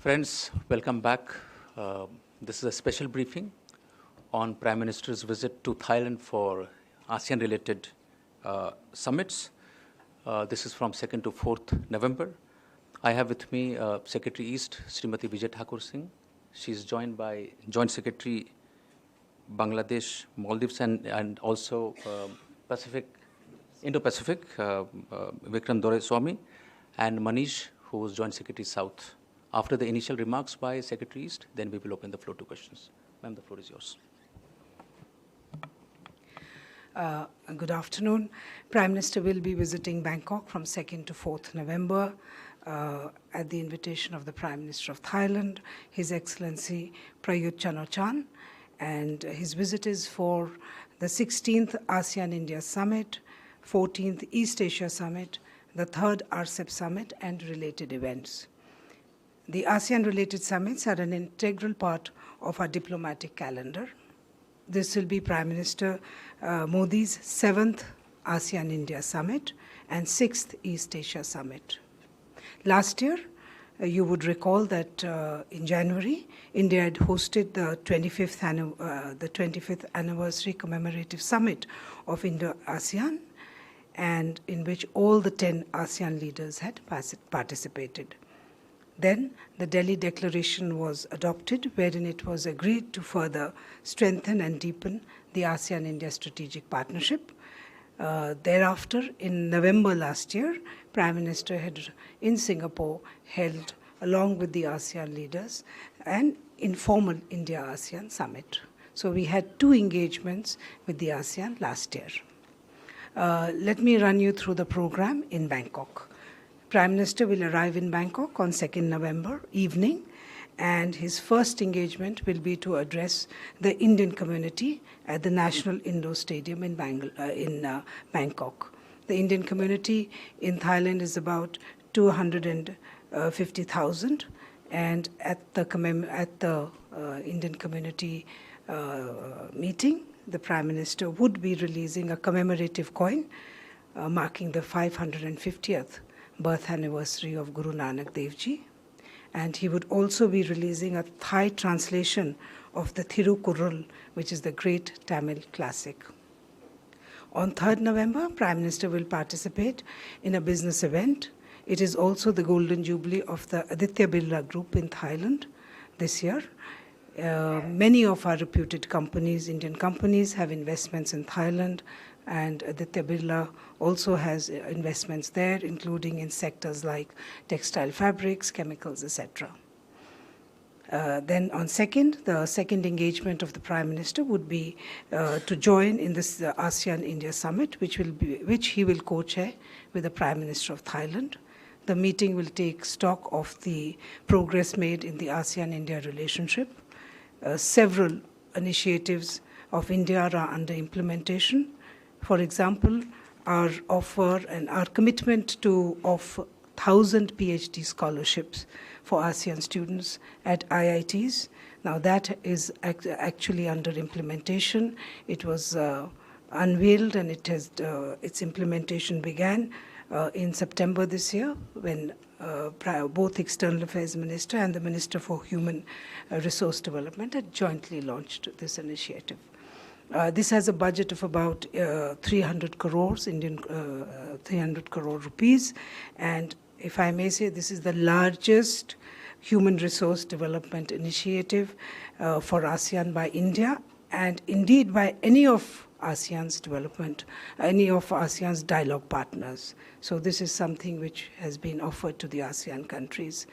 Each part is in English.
Friends, welcome back. This is a special briefing on Prime Minister's visit to Thailand for ASEAN-related summits. This is from 2nd to 4th November. I have with me Secretary East, Srimati Vijay Thakur Singh. She is joined by Joint Secretary Bangladesh, Maldives, and also Indo-Pacific, Vikram Doraiswamy, and Manish, who is Joint Secretary South. After the initial remarks by Secretary East, then we will open the floor to questions. Ma'am, the floor is yours. Good afternoon. Prime Minister will be visiting Bangkok from 2nd to 4th November at the invitation of the Prime Minister of Thailand, His Excellency Prayut Chan-o-chan, and his visit is for the 16th ASEAN-India Summit, 14th East Asia Summit, the 3rd RCEP Summit, and related events. The ASEAN-related summits are an integral part of our diplomatic calendar. This will be Prime Minister Modi's 7th ASEAN-India Summit and 6th East Asia Summit. Last year, you would recall that in January, India had hosted the 25th anniversary commemorative summit of Indo-ASEAN, and in which all the 10 ASEAN leaders had participated. Then the Delhi Declaration was adopted, wherein it was agreed to further strengthen and deepen the ASEAN-India strategic partnership. Thereafter, in November last year, Prime Minister had in Singapore held, along with the ASEAN leaders, an informal India-ASEAN summit. So we had 2 engagements with the ASEAN last year. Let me run you through the program in Bangkok. Prime Minister will arrive in Bangkok on 2nd November evening, and his first engagement will be to address the Indian community at the National Indo Stadium in Bangkok. The Indian community in Thailand is about 250,000, and at the Indian community meeting, the Prime Minister would be releasing a commemorative coin marking the 550th birth anniversary of Guru Nanak Dev Ji, and he would also be releasing a Thai translation of the Thirukkural, which is the great Tamil classic. On 3rd November, Prime Minister will participate in a business event. It is also the Golden Jubilee of the Aditya Birla Group in Thailand this year. Many of our reputed companies, Indian companies, have investments in Thailand, and Aditya Birla also has investments there, including in sectors like textile fabrics, chemicals, etc. Then on the second engagement of the Prime Minister would be to join in this ASEAN-India Summit, which he will co-chair with the Prime Minister of Thailand. The meeting will take stock of the progress made in the ASEAN-India relationship. Several initiatives of India are under implementation. For example, our offer and our commitment to offer 1,000 PhD scholarships for ASEAN students at IITs. Now that is actually under implementation. It was unveiled, and its implementation began in September this year, when both External Affairs Minister and the Minister for Human Resource Development had jointly launched this initiative. This has a budget of about 300 crores, 300 crore rupees, and if I may say, this is the largest human resource development initiative for ASEAN by India, and indeed by any of ASEAN's dialogue partners. So this is something which has been offered to the ASEAN countries.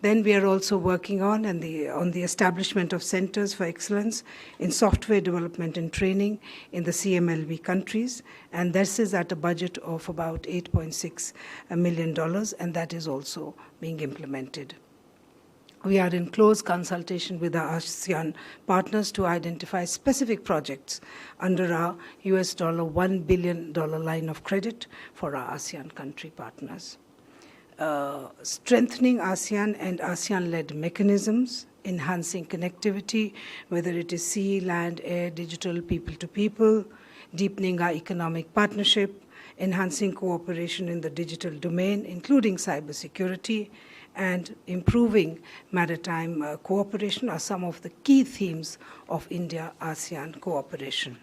Then we are also working on the establishment of centers for excellence in software development and training in the CMLV countries, and this is at a budget of about $8.6 million, and that is also being implemented. We are in close consultation with our ASEAN partners to identify specific projects under our $1 billion line of credit for our ASEAN country partners. Strengthening ASEAN and ASEAN-led mechanisms, enhancing connectivity, whether it is sea, land, air, digital, people-to-people, deepening our economic partnership, enhancing cooperation in the digital domain, including cybersecurity, and improving maritime cooperation are some of the key themes of India-ASEAN cooperation.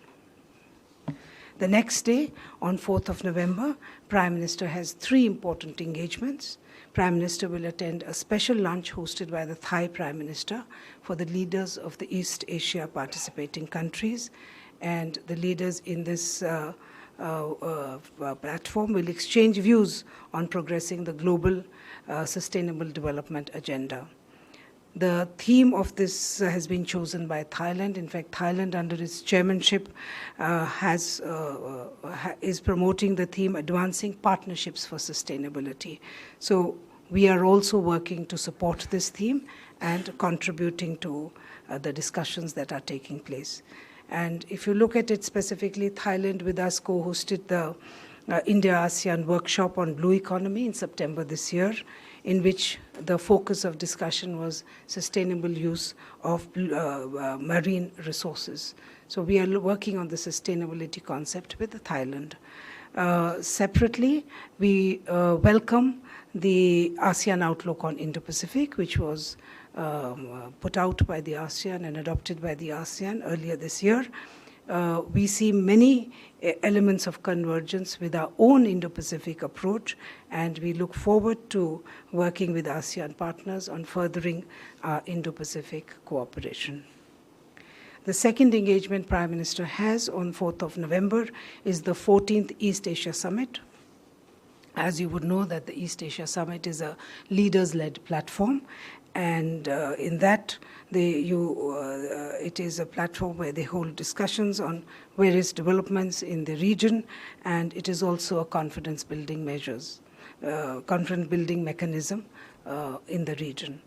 The next day, on 4th of November, Prime Minister has 3 important engagements. Prime Minister will attend a special lunch hosted by the Thai Prime Minister for the leaders of the East Asia participating countries, and the leaders in this platform will exchange views on progressing the global sustainable development agenda. The theme of this has been chosen by Thailand. In fact, Thailand, under its chairmanship, is promoting the theme Advancing Partnerships for Sustainability. So we are also working to support this theme and contributing to the discussions that are taking place. And if you look at it specifically, Thailand with us co-hosted the India-ASEAN workshop on blue economy in September this year, in which the focus of discussion was sustainable use of marine resources. So we are working on the sustainability concept with Thailand. Separately, we welcome the ASEAN Outlook on Indo-Pacific, which was put out by the ASEAN and adopted by the ASEAN earlier this year. We see many elements of convergence with our own Indo-Pacific approach, and we look forward to working with ASEAN partners on furthering our Indo-Pacific cooperation. The second engagement Prime Minister has on 4th of November is the 14th East Asia Summit. As you would know, that the East Asia Summit is a leaders-led platform, and in that, it is a platform where they hold discussions on various developments in the region, and it is also a confidence-building mechanism in the region.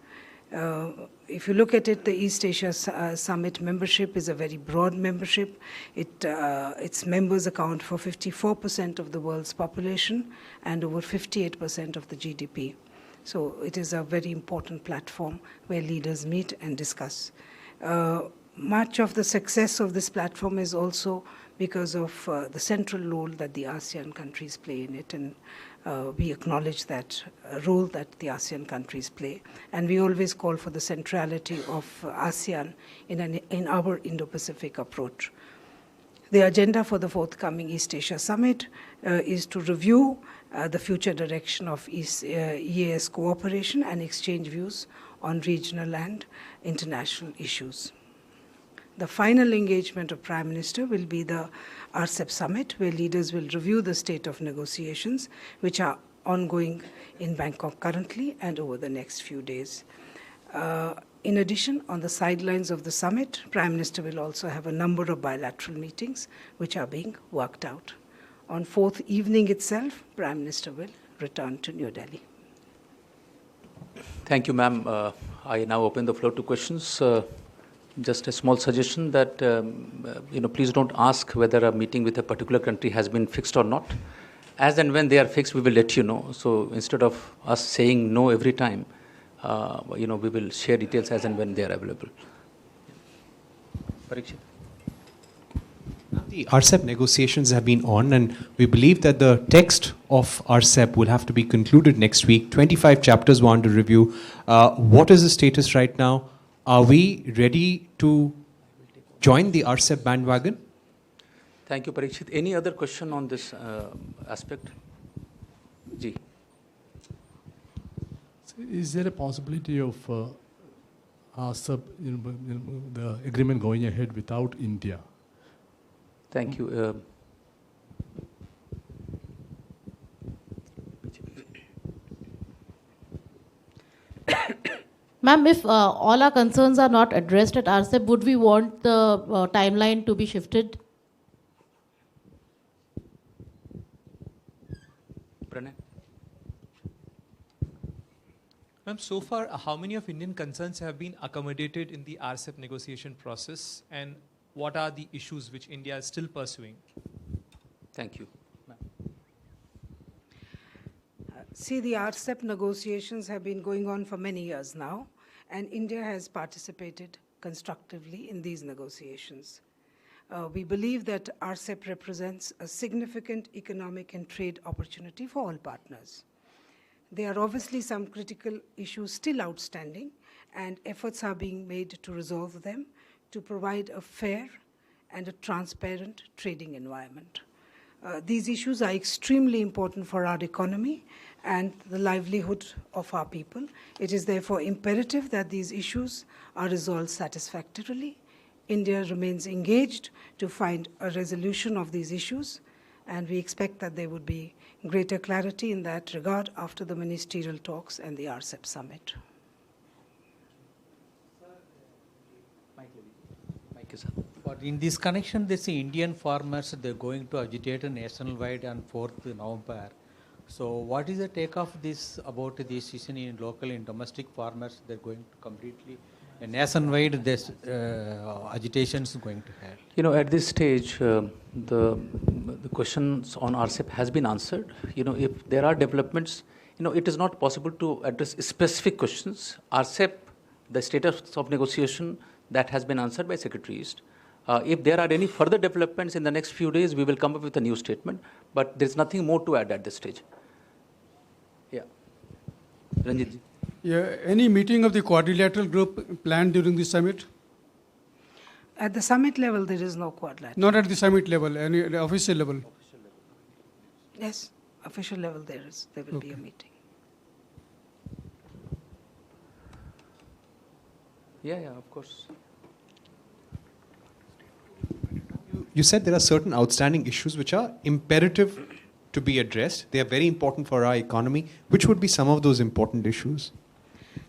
If you look at it, the East Asia Summit membership is a very broad membership. Its members account for 54% of the world's population and over 58% of the GDP. So it is a very important platform where leaders meet and discuss. Much of the success of this platform is also because of the central role that the ASEAN countries play in it, and we acknowledge that role that the ASEAN countries play. And we always call for the centrality of ASEAN in our Indo-Pacific approach. The agenda for the forthcoming East Asia Summit is to review the future direction of EAS cooperation and exchange views on regional and international issues. The final engagement of Prime Minister will be the RCEP Summit, where leaders will review the state of negotiations, which are ongoing in Bangkok currently and over the next few days. In addition, on the sidelines of the summit, Prime Minister will also have a number of bilateral meetings which are being worked out. On 4th evening itself, Prime Minister will return to New Delhi. Thank you, ma'am. I now open the floor to questions. Just a small suggestion that, please don't ask whether a meeting with a particular country has been fixed or not. As and when they are fixed, we will let you know. So instead of us saying no every time, we will share details as and when they are available. Parikshit. The RCEP negotiations have been on, and we believe that the text of RCEP will have to be concluded next week. 25 chapters want to review. What is the status right now? Are we ready to join the RCEP bandwagon? Thank you, Parikshit. Any other question on this aspect? Ji. Is there a possibility of RCEP, the agreement going ahead without India? Thank you. Ma'am, if all our concerns are not addressed at RCEP, would we want the timeline to be shifted? Pranay. Ma'am, so far, how many of Indian concerns have been accommodated in the RCEP negotiation process, and what are the issues which India is still pursuing? Thank you. See, the RCEP negotiations have been going on for many years now, and India has participated constructively in these negotiations. We believe that RCEP represents a significant economic and trade opportunity for all partners. There are obviously some critical issues still outstanding, and efforts are being made to resolve them to provide a fair and a transparent trading environment. These issues are extremely important for our economy and the livelihood of our people. It is therefore imperative that these issues are resolved satisfactorily. India remains engaged to find a resolution of these issues, and we expect that there would be greater clarity in that regard after the ministerial talks and the RCEP summit. Mike is up. But in this connection, they say Indian farmers, they're going to agitate nationwide on 4th November. So what is the take of this about this decision in local and domestic farmers? They're going to completely, nationwide, this agitation is going to have. You know, at this stage, the questions on RCEP has been answered. You know, if there are developments, you know, it is not possible to address specific questions. RCEP, the status of negotiation, that has been answered by Secretary East. If there are any further developments in the next few days, we will come up with a new statement. But there's nothing more to add at this stage. Yeah. Ranjit ji. Yeah, any meeting of the quadrilateral group planned during the summit? At the summit level, there is no quadrilateral. Not at the summit level, any the official level. Yes, official level there will be a meeting. Yeah, of course. You said there are certain outstanding issues which are imperative to be addressed. They are very important for our economy. Which would be some of those important issues?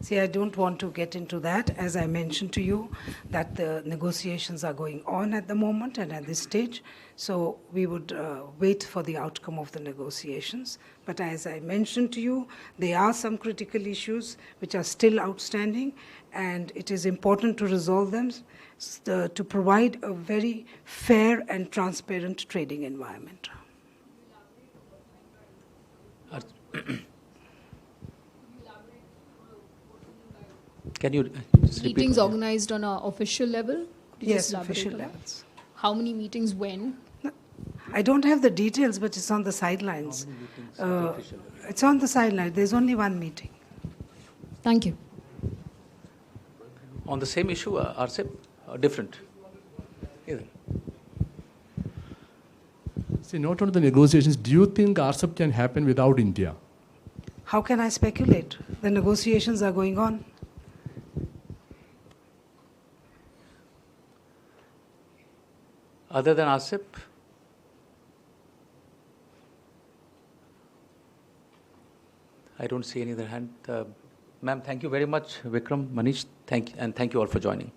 See, I don't want to get into that. As I mentioned to you, that the negotiations are going on at the moment and at this stage. So we would wait for the outcome of the negotiations. But as I mentioned to you, there are some critical issues which are still outstanding, and it is important to resolve them to provide a very fair and transparent trading environment. Can you just repeat? Meetings organized on an official level? Could you Yes, just elaborate official on that? levels. How many meetings, when? I don't have the details, but it's on the sidelines. It's on the sideline. There's only one meeting. Thank you. On the same issue, RCEP, different? Either. See, not only the negotiations, do you think RCEP can happen without India? How can I speculate? The negotiations are going on. Other than RCEP, I don't see any other hand. Ma'am, thank you very much. Vikram, Manish, thank you all for joining.